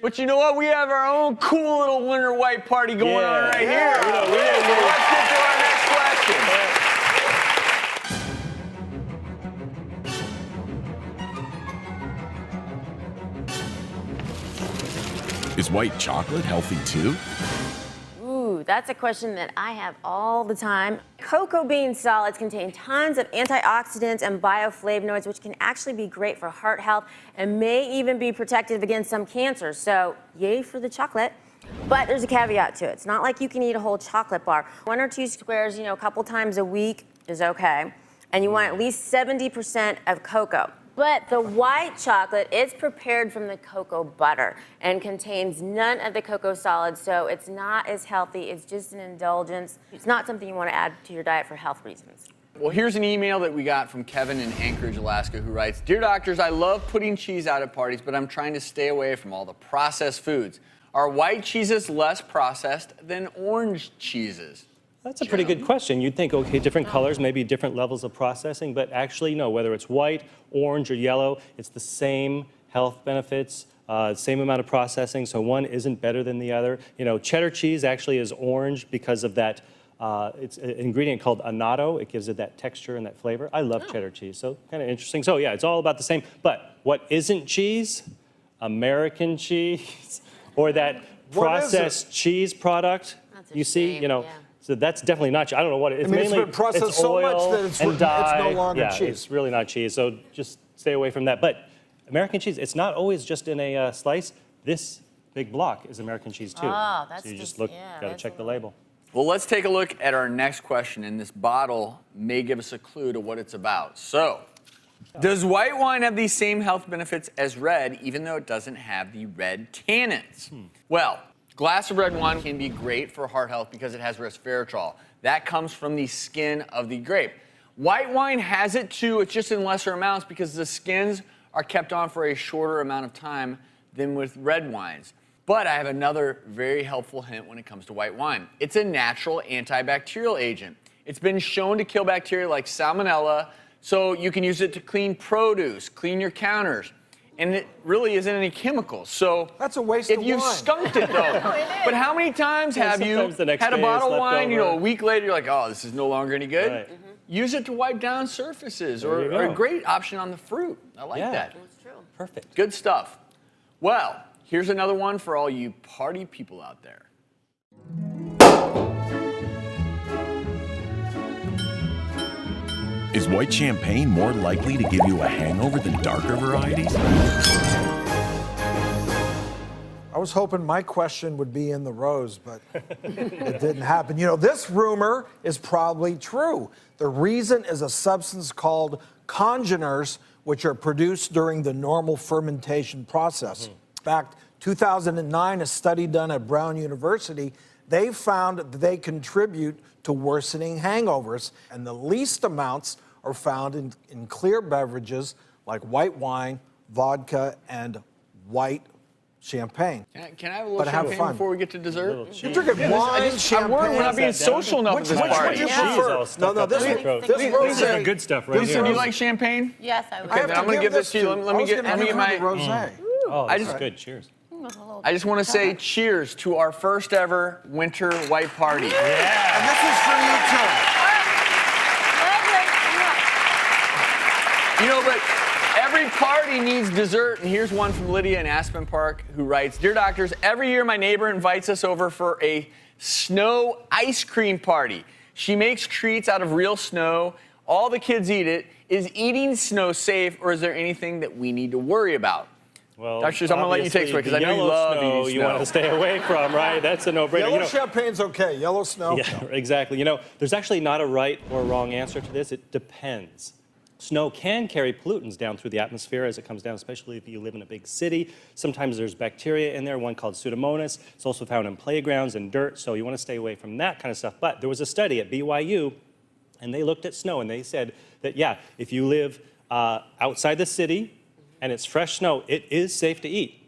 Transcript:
But you know what? We have our own cool little winter white party going on right here. We know, So let's get to our next question. Is white chocolate healthy too? Ooh, that's a question that I have all the time. Cocoa bean solids contain tons of antioxidants and bioflavonoids, which can actually be great for heart health and may even be protective against some cancers. So, yay for the chocolate. But there's a caveat to it. It's not like you can eat a whole chocolate bar. 1 or 2 squares, a couple times a week is okay. And you want at least 70% of cocoa. But the white chocolate is prepared from the cocoa butter and contains none of the cocoa solids, so it's not as healthy. It's just an indulgence. It's not something you want to add to your diet for health reasons. Well, here's an email that we got from Kevin in Anchorage, Alaska, who writes, "Dear doctors, I love putting cheese out at parties, but I'm trying to stay away from all the processed foods. Are white cheeses less processed than orange cheeses?" That's a pretty good question. You'd think, okay, different colors, maybe different levels of processing, but actually, no, whether it's white, orange, or yellow, it's the same health benefits, same amount of processing, so one isn't better than the other. Cheddar cheese actually is orange because of that, it's an ingredient called annatto. It gives it that texture and that flavor. I love cheddar cheese, so kind of interesting. So yeah, it's all about the same, but what isn't cheese? American cheese, or that processed cheese product, you see, yeah. So that's definitely not cheese. I don't know what it is. It's been processed so much that it's no longer cheese. It's really not cheese, so just stay away from that. But American cheese, it's not always just in a slice. This big block is American cheese too. Oh, that's so you just look, gotta check the label. Well, let's take a look at our next question, and this bottle may give us a clue to what it's about. So, does white wine have these same health benefits as red, even though it doesn't have the red tannins? Well, glass of red wine can be great for heart health because it has resveratrol. That comes from the skin of the grape. White wine has it too, it's just in lesser amounts because the skins are kept on for a shorter amount of time than with red wines. But I have another very helpful hint when it comes to white wine. It's a natural antibacterial agent. It's been shown to kill bacteria like salmonella, so you can use it to clean produce, clean your counters. And it really isn't any chemicals. So that's a waste of wine. If you've skunked it though. But how many times have you had a bottle of wine, a week later, you're like, oh, this is no longer any good? Right. Use it to wipe down surfaces or a great option on the fruit. I like that. That's true. Perfect. Good stuff. Well, here's another one for all you party people out there. Is white champagne more likely to give you a hangover than darker varieties? I was hoping my question would be in the rose, but it didn't happen. This rumor is probably true. The reason is a substance called congeners, which are produced during the normal fermentation process. In fact, 2009, a study done at Brown University, they found that they contribute to worsening hangovers, and the least amounts are found in clear beverages like white wine, vodka, and white champagne. Can I have a little champagne before we get to dessert? You're drinking wine, champagne. We're not being social enough at this party. Which would you prefer? No, this is the good stuff right Lisa, here. do you like champagne? Yes, I would. Okay, then I'm going to give this to you. Let me get my rosé. Oh, this is good. Cheers. I just want to say cheers to our first ever winter white party. Yeah. And this is for you too. But every party needs dessert, and here's one from Lydia in Aspen Park who writes, "Dear doctors, every year my neighbor invites us over for a snow ice cream party. She makes treats out of real snow. All the kids eat it. Is eating snow safe, or is there anything that we need to worry about?" Well, Doctors, I'm going to let you take this because I know you love eating snow. You want to stay away from, right? That's a no-brainer. Yellow champagne's okay. Yellow snow. Yeah, exactly. There's actually not a right or wrong answer to this. It depends. Snow can carry pollutants down through the atmosphere as it comes down, especially if you live in a big city. Sometimes there's bacteria in there, one called Pseudomonas. It's also found in playgrounds and dirt, so you want to stay away from that kind of stuff. But there was a study at BYU, and they looked at snow, and they said that, yeah, if you live outside the city and it's fresh snow, it is safe to eat.